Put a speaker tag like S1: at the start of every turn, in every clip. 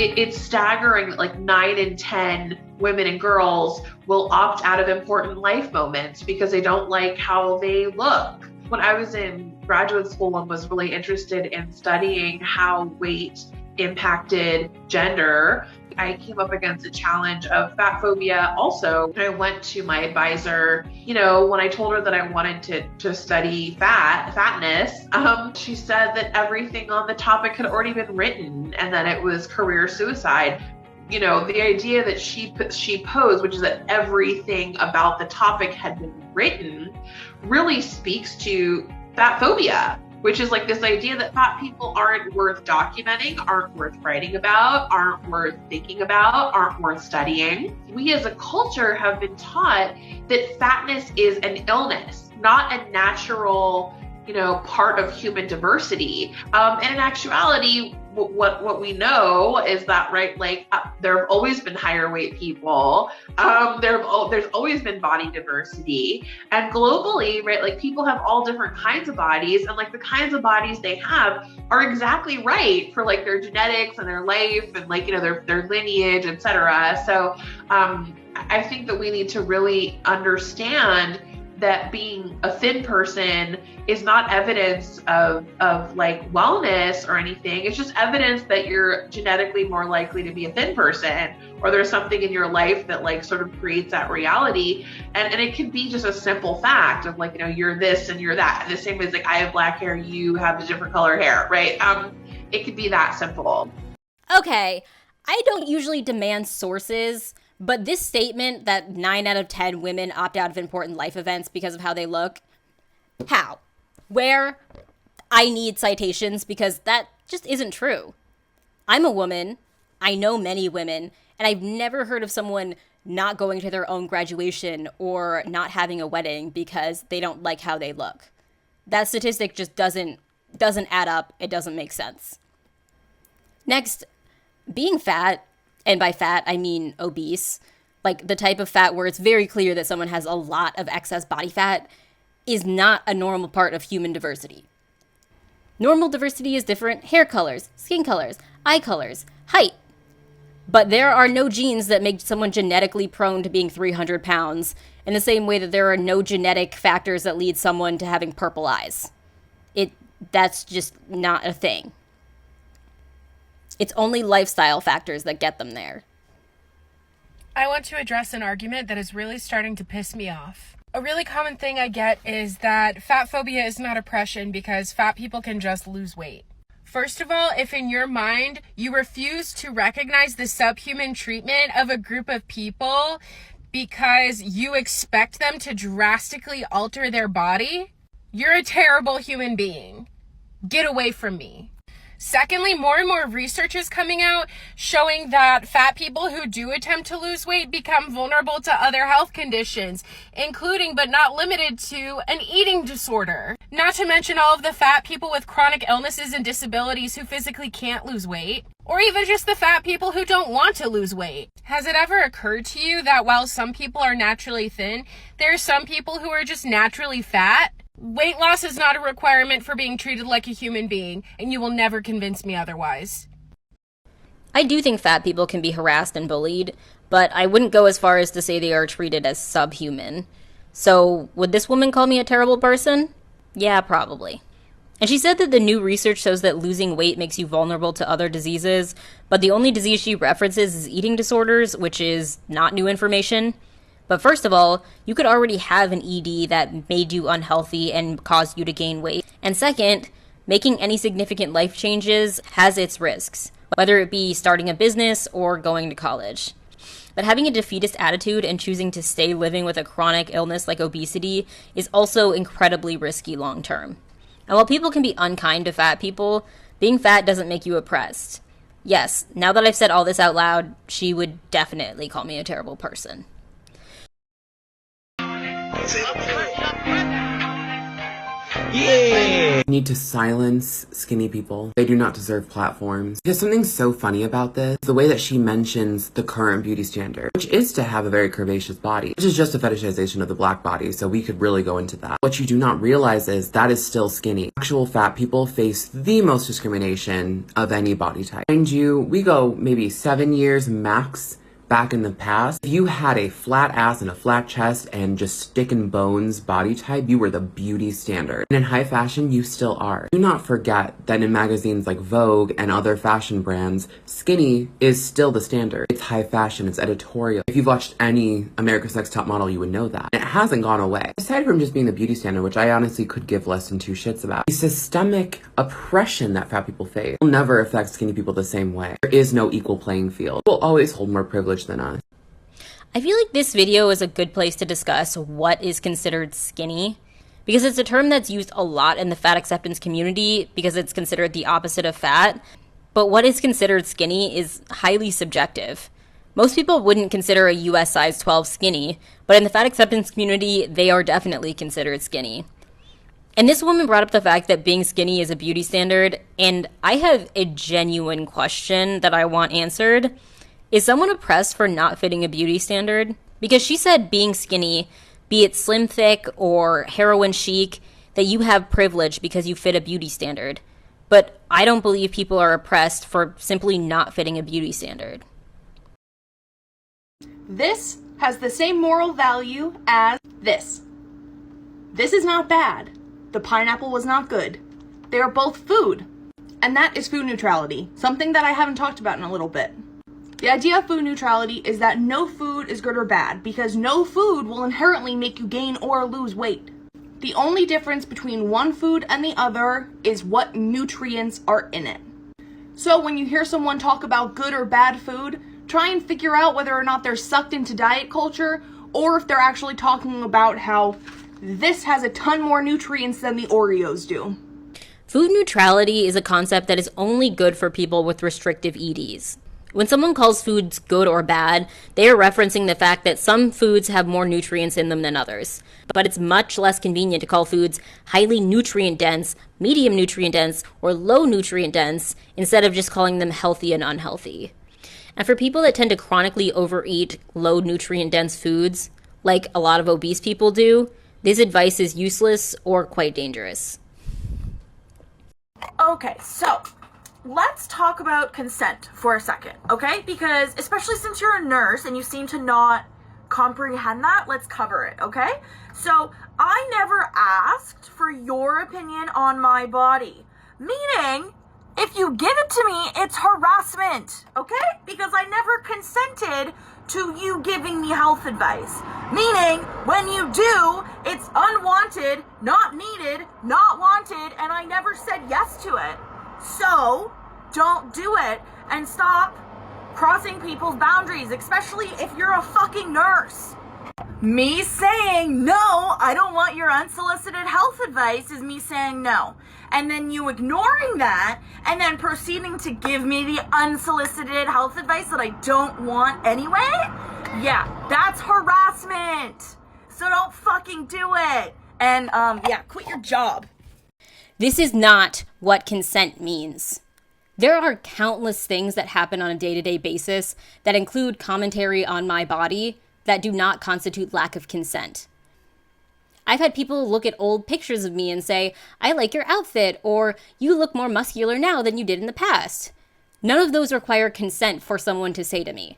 S1: It's staggering that like 9 in 10 women and girls will opt out of important life moments because they don't like how they look. When I was in graduate school and was really interested in studying how weight impacted gender, I came up against a challenge of fat phobia also. I went to my advisor, when I told her that I wanted to study fatness, she said that everything on the topic had already been written and that it was career suicide. The idea that she posed, which is that everything about the topic had been written, really speaks to fat phobia, which is like this idea that fat people aren't worth documenting, aren't worth writing about, aren't worth thinking about, aren't worth studying. We as a culture have been taught that fatness is an illness, not a natural, part of human diversity. And in actuality, what we know is that, right, there have always been higher weight people. There's always been body diversity, and globally, right, like people have all different kinds of bodies, and like the kinds of bodies they have are exactly right for like their genetics and their life and like, their lineage, etc. So I think that we need to really understand that being a thin person is not evidence of like wellness or anything. It's just evidence that you're genetically more likely to be a thin person, or there's something in your life that like sort of creates that reality. And it can be just a simple fact of like, you're this and you're that. And the same as like, I have black hair, you have a different color hair, right? It could be that simple.
S2: Okay, I don't usually demand sources, but this statement that 9 out of 10 women opt out of important life events because of how they look, how? Where? I need citations because that just isn't true. I'm a woman, I know many women, and I've never heard of someone not going to their own graduation or not having a wedding because they don't like how they look. That statistic just doesn't add up. It doesn't make sense. Next, being fat, and by fat, I mean obese, like the type of fat where it's very clear that someone has a lot of excess body fat, is not a normal part of human diversity. Normal diversity is different hair colors, skin colors, eye colors, height. But there are no genes that make someone genetically prone to being 300 pounds, in the same way that there are no genetic factors that lead someone to having purple eyes. That's just not a thing. It's only lifestyle factors that get them there.
S3: I want to address an argument that is really starting to piss me off. A really common thing I get is that fat phobia is not oppression because fat people can just lose weight. First of all, if in your mind you refuse to recognize the subhuman treatment of a group of people because you expect them to drastically alter their body, you're a terrible human being. Get away from me. Secondly, more and more research is coming out showing that fat people who do attempt to lose weight become vulnerable to other health conditions, including but not limited to an eating disorder. Not to mention all of the fat people with chronic illnesses and disabilities who physically can't lose weight, or even just the fat people who don't want to lose weight. Has it ever occurred to you that while some people are naturally thin, there are some people who are just naturally fat? Weight loss is not a requirement for being treated like a human being, and you will never convince me otherwise.
S2: I do think fat people can be harassed and bullied, but I wouldn't go as far as to say they are treated as subhuman. So, would this woman call me a terrible person? Yeah, probably. And she said that the new research shows that losing weight makes you vulnerable to other diseases, but the only disease she references is eating disorders, which is not new information. But first of all, you could already have an ED that made you unhealthy and caused you to gain weight. And second, making any significant life changes has its risks, whether it be starting a business or going to college. But having a defeatist attitude and choosing to stay living with a chronic illness like obesity is also incredibly risky long term. And while people can be unkind to fat people, being fat doesn't make you oppressed. Yes, now that I've said all this out loud, she would definitely call me a terrible person.
S4: Yeah! Need to silence skinny people. They do not deserve platforms. There's something so funny about this. The way that she mentions the current beauty standard, which is to have a very curvaceous body, which is just a fetishization of the black body, so we could really go into that. What you do not realize is that is still skinny. Actual fat people face the most discrimination of any body type. Mind you, we go maybe 7 years max back in the past. If you had a flat ass and a flat chest and just stick and bones body type, you were the beauty standard. And in high fashion, you still are. Do not forget that in magazines like Vogue and other fashion brands, skinny is still the standard. It's high fashion, it's editorial. If you've watched any America's Next Top Model, you would know that. And it hasn't gone away. Aside from just being the beauty standard, which I honestly could give less than two shits about, the systemic oppression that fat people face will never affect skinny people the same way. There is no equal playing field. We'll always hold more privilege than us.
S2: I feel like this video is a good place to discuss what is considered skinny, because it's a term that's used a lot in the fat acceptance community because it's considered the opposite of fat. But what is considered skinny is highly subjective. Most people wouldn't consider a US size 12 skinny, but in the fat acceptance community, they are definitely considered skinny. And this woman brought up the fact that being skinny is a beauty standard, and I have a genuine question that I want answered. Is someone oppressed for not fitting a beauty standard? Because she said being skinny, be it slim thick or heroin chic, that you have privilege because you fit a beauty standard. But I don't believe people are oppressed for simply not fitting a beauty standard.
S3: This has the same moral value as this. This is not bad. The pineapple was not good. They are both food. And that is food neutrality, something that I haven't talked about in a little bit. The idea of food neutrality is that no food is good or bad, because no food will inherently make you gain or lose weight. The only difference between one food and the other is what nutrients are in it. So when you hear someone talk about good or bad food, try and figure out whether or not they're sucked into diet culture, or if they're actually talking about how this has a ton more nutrients than the Oreos do.
S2: Food neutrality is a concept that is only good for people with restrictive EDs. When someone calls foods good or bad, they are referencing the fact that some foods have more nutrients in them than others. But it's much less convenient to call foods highly nutrient dense, medium nutrient dense, or low nutrient dense instead of just calling them healthy and unhealthy. And for people that tend to chronically overeat low nutrient dense foods, like a lot of obese people do, this advice is useless or quite dangerous.
S5: Okay, so let's talk about consent for a second, okay? Because especially since you're a nurse and you seem to not comprehend that, let's cover it, okay? So I never asked for your opinion on my body, meaning if you give it to me, it's harassment, okay? Because I never consented to you giving me health advice, meaning when you do, it's unwanted, not needed, not wanted, and I never said yes to it. So don't do it and stop crossing people's boundaries, especially if you're a fucking nurse. Me saying no, I don't want your unsolicited health advice is me saying no. And then you ignoring that and then proceeding to give me the unsolicited health advice that I don't want anyway? Yeah, that's harassment. So don't fucking do it. And yeah, quit your job.
S2: This is not what consent means. There are countless things that happen on a day-to-day basis that include commentary on my body that do not constitute lack of consent. I've had people look at old pictures of me and say, I like your outfit, or you look more muscular now than you did in the past. None of those require consent for someone to say to me.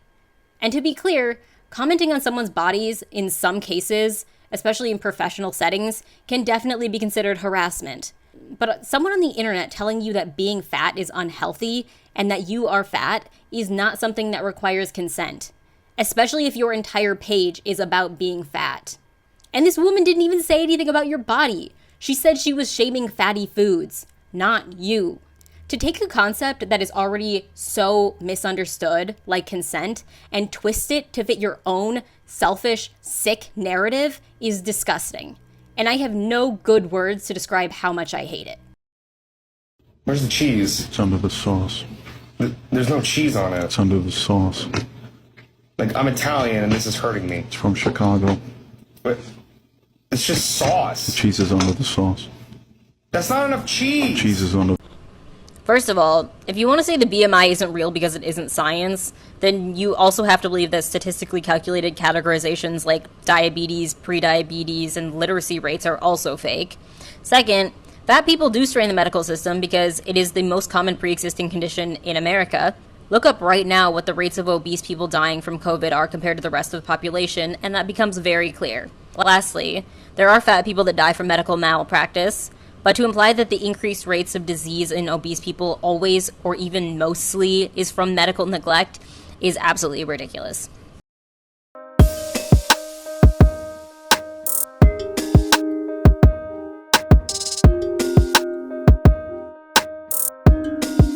S2: And to be clear, commenting on someone's bodies in some cases, especially in professional settings, can definitely be considered harassment. But someone on the internet telling you that being fat is unhealthy and that you are fat is not something that requires consent, especially if your entire page is about being fat. And this woman didn't even say anything about your body. She said she was shaming fatty foods, not you. To take a concept that is already so misunderstood, like consent, and twist it to fit your own selfish, sick narrative is disgusting. And I have no good words to describe how much I hate it.
S6: Where's the cheese?
S7: It's under the sauce.
S6: There's no cheese on it.
S7: It's under the sauce.
S6: Like, I'm Italian and this is hurting me.
S7: It's from Chicago.
S6: But it's just
S7: The
S6: sauce.
S7: cheese is under the sauce.
S6: That's not enough cheese.
S7: Cheese is on the...
S2: First of all, if you want to say the BMI isn't real because it isn't science, then you also have to believe that statistically calculated categorizations like diabetes, prediabetes, and literacy rates are also fake. Second, fat people do strain the medical system because it is the most common pre-existing condition in America. Look up right now what the rates of obese people dying from COVID are compared to the rest of the population, and that becomes very clear. Lastly, there are fat people that die from medical malpractice, but to imply that the increased rates of disease in obese people always or even mostly is from medical neglect is absolutely ridiculous.